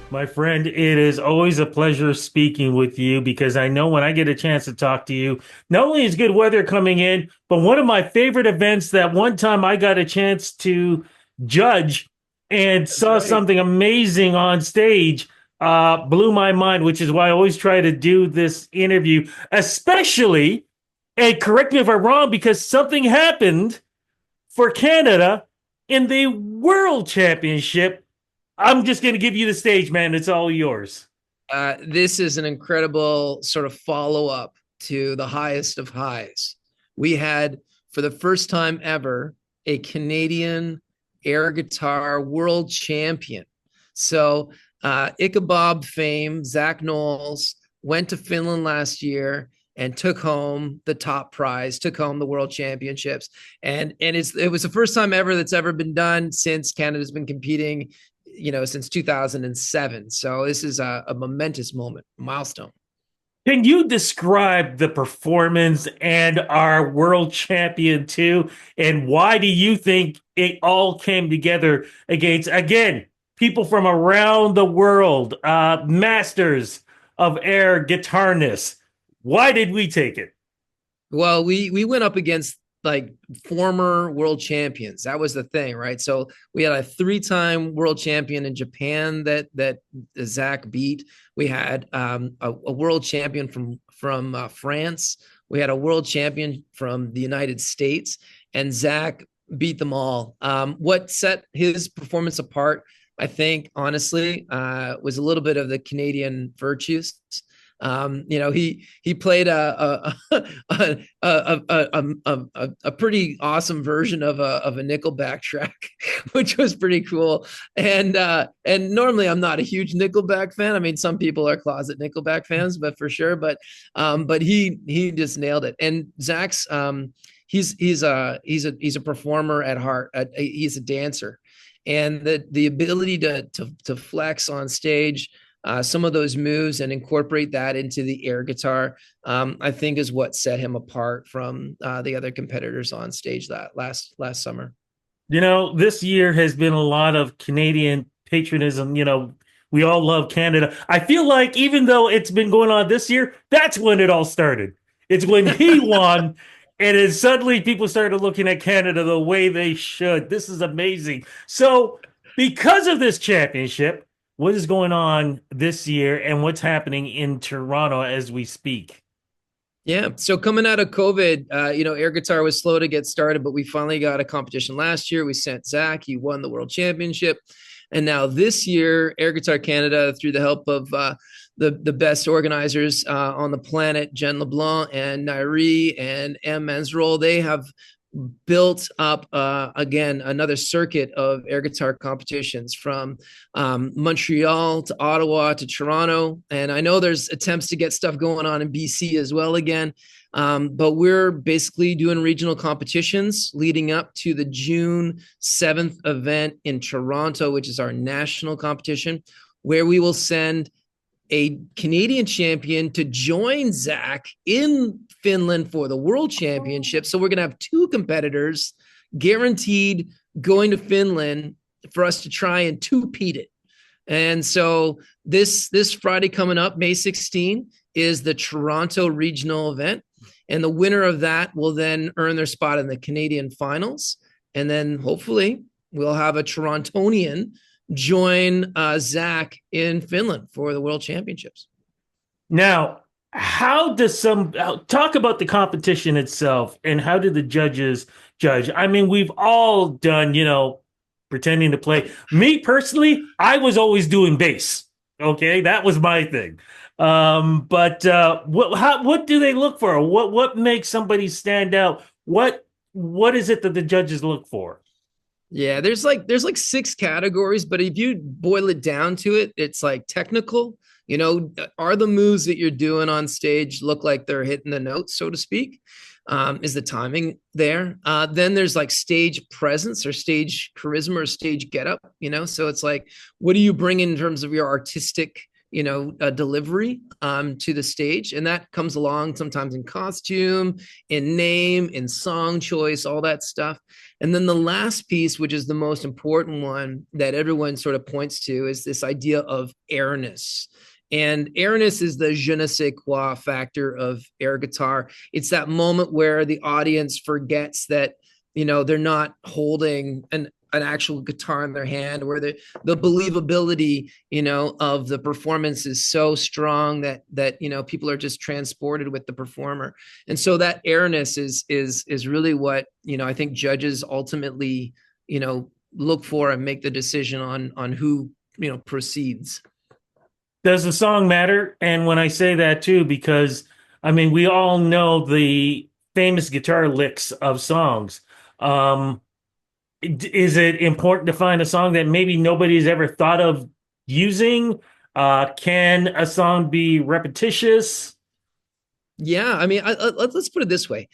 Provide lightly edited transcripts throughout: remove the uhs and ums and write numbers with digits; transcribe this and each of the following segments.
My friend, it is always a pleasure speaking with you because I know when I get a chance to talk to you, not only is good weather coming in, but one of my favorite events that one time I got a chance to judge and That's saw right. something amazing on stage, blew my mind, which is why I always try to do this interview, especially, and correct me if I'm wrong, because something happened for Canada in the World Championship. I'm just going to give you the stage, man. It's all yours. This is an incredible sort of follow up to the highest of highs. We had, for the first time ever, a Canadian air guitar world champion. So, Ichabod Fame, Zach Knowles, went to Finland last year and took home the top prize, took home the world championships. It was the first time ever that's ever been done since Canada's been competing, since 2007. So this is a momentous moment, milestone. Can you describe the performance and our world champion too? And why do you think it all came together against, again, people from around the world, masters of air guitarness? Why did we take it? Well, we went up against like former world champions. That was the thing, right? So we had a three-time world champion in Japan that Zach beat. We had a world champion from France. We had a world champion from the United States, and Zach beat them all. What set his performance apart, I think, honestly, was a little bit of the Canadian virtues. He played a pretty awesome version of a Nickelback track, which was pretty cool. And normally I'm not a huge Nickelback fan. I mean, some people are closet Nickelback fans, but for sure. But he just nailed it. And Zach's he's a performer at heart. He's a dancer, and the ability to flex on stage, some of those moves and incorporate that into the air guitar, I think is what set him apart from the other competitors on stage that last summer. This year has been a lot of Canadian patriotism. We all love Canada. I feel like even though it's been going on this year, that's when it all started. It's when he won, and then suddenly people started looking at Canada the way they should. This is amazing. So, because of this championship, what is going on this year and what's happening in Toronto as we speak? Yeah. So coming out of COVID, air guitar was slow to get started, but we finally got a competition last year. We sent Zach. He won the world championship. And now this year, Air Guitar Canada, through the help of the best organizers on the planet, Jen LeBlanc and Airy and M. Mansroll, they have built up again another circuit of air guitar competitions from Montreal to Ottawa to Toronto. And I know there's attempts to get stuff going on in BC as well again. But we're basically doing regional competitions leading up to the June 7th event in Toronto, which is our national competition, where we will send a Canadian champion to join Zach in Finland for the World Championship. So we're going to have two competitors guaranteed going to Finland for us to try and two-peat it. And so this Friday coming up, May 16, is the Toronto regional event. And the winner of that will then earn their spot in the Canadian finals. And then hopefully we'll have a Torontonian join Zach in Finland for the World Championships. Now, how does some talk about the competition itself and how do the judges judge? I mean, we've all done, pretending to play. Me personally, I was always doing bass. Okay, that was my thing. But what do they look for? What makes somebody stand out? What is it that the judges look for? Yeah, there's like six categories, but if you boil it down to it, it's like technical. Are the moves that you're doing on stage look like they're hitting the notes, so to speak? Is the timing there? Then there's like stage presence or stage charisma or stage getup. So it's like, what do you bring in terms of your artistic delivery to the stage, and that comes along sometimes in costume, in name, in song choice, all that stuff. And then the last piece, which is the most important one that everyone sort of points to, is this idea of airness. And airness is the je ne sais quoi factor of air guitar. It's that moment where the audience forgets that, they're not holding an actual guitar in their hand, where the believability, of the performance is so strong that people are just transported with the performer. And so that airness is really what, I think judges ultimately, look for and make the decision on who, proceeds. Does the song matter? And when I say that too, because I mean, we all know the famous guitar licks of songs. Um, is it important to find a song that maybe nobody's ever thought of using? Can a song be repetitious? Yeah, I mean, let's put it this way.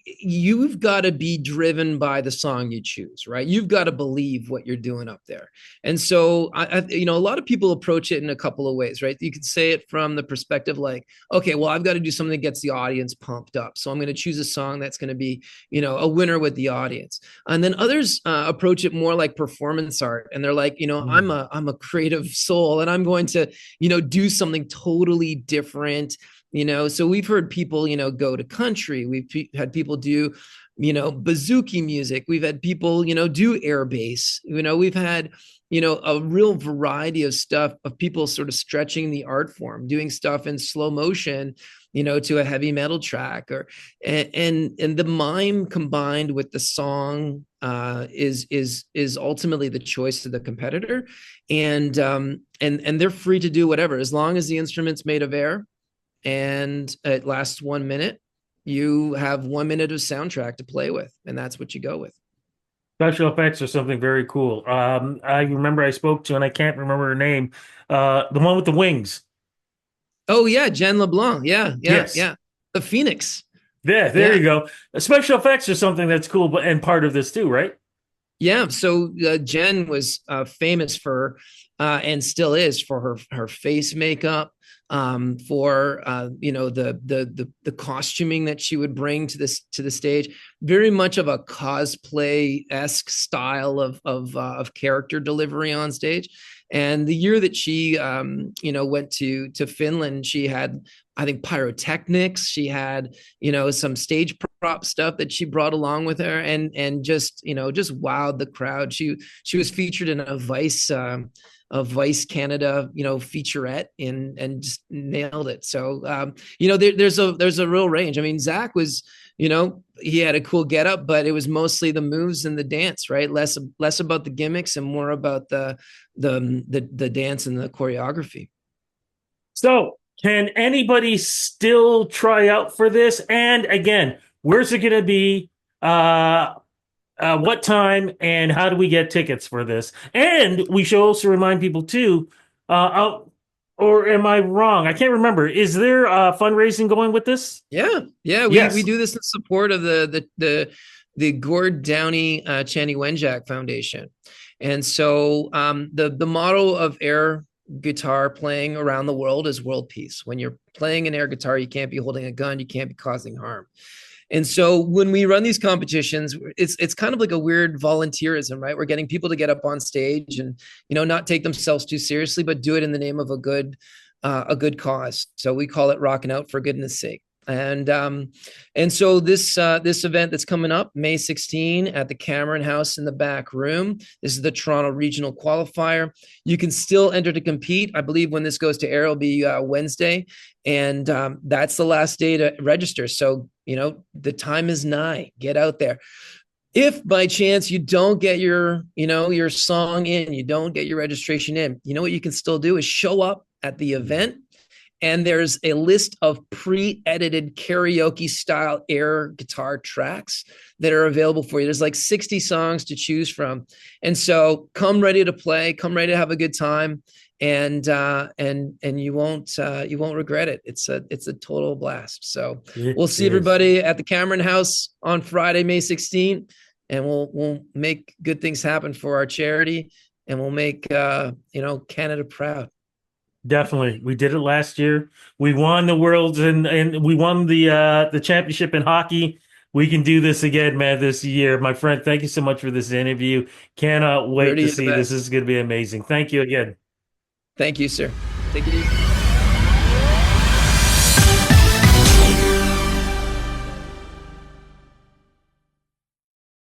You've got to be driven by the song you choose, right? You've got to believe what you're doing up there. And so, a lot of people approach it in a couple of ways, right? You could say it from the perspective like, okay, well, I've got to do something that gets the audience pumped up. So I'm going to choose a song that's going to be, a winner with the audience. And then others approach it more like performance art. And they're like, I'm a creative soul, and I'm going to, do something totally different. So we've heard people, go to country. We've had people do, bouzouki music. We've had people, do air bass. We've had, a real variety of stuff of people sort of stretching the art form, doing stuff in slow motion, to a heavy metal track, and the mime combined with the song is ultimately the choice of the competitor, and they're free to do whatever as long as the instrument's made of air and it lasts 1 minute. You have 1 minute of soundtrack to play with, and that's what you go with. Special effects are something very cool. I remember I spoke to, and I can't remember her name, the one with the wings. Oh yeah, Jen LeBlanc. Yeah, yeah, Yes. yeah. The Phoenix. There Yeah, you go. Special effects are something that's cool, but and part of this too, right? yeah. So Jen was famous for, and still is for her face makeup, for the costuming that she would bring to the stage. Very much of a cosplay esque style of character delivery on stage. And the year that she went to Finland, she had, I think, pyrotechnics. She had, some stage prop stuff that she brought along with her, and just wowed the crowd. She was featured in a Vice Canada, featurette, and just nailed it. So, there's a real range. I mean, Zach was, he had a cool getup, but it was mostly the moves and the dance, right? Less about the gimmicks and more about the dance and the choreography. So, can anybody still try out for this? And again, where's it going to be? What time? And how do we get tickets for this? And we should also remind people too. Or am I wrong? I can't remember. Is there fundraising going with this? Yeah, yeah, we Yes. do this in support of the Gord Downey Channy Wenjack Foundation. And so the motto of air guitar playing around the world is world peace. When you're playing an air guitar, you can't be holding a gun, you can't be causing harm. And so when we run these competitions, it's kind of like a weird volunteerism, right? We're getting people to get up on stage and, not take themselves too seriously, but do it in the name of a good cause. So we call it rocking out for goodness sake. And so this event that's coming up May 16 at the Cameron House in the back room. This is the Toronto Regional Qualifier. You can still enter to compete. I believe when this goes to air, it'll be Wednesday, and that's the last day to register. So the time is nigh. Get out there. If by chance you don't get your song in, you don't get your registration in, what you can still do is show up at the event, and there's a list of pre-edited karaoke style air guitar tracks that are available for you. There's like 60 songs to choose from. And so come ready to play, come ready to have a good time. And you won't regret it. It's a total blast. So It we'll see is. everybody at the Cameron House on Friday, May 16th, and we'll make good things happen for our charity, and we'll make Canada proud. Definitely. We did it last year. We won the worlds and we won the championship in hockey. We can do this again, man, this year. My friend, thank you so much for this interview. Cannot wait Rudy, to you're the see this. best. This is going to be amazing. Thank you again. Thank you, sir. Take it easy.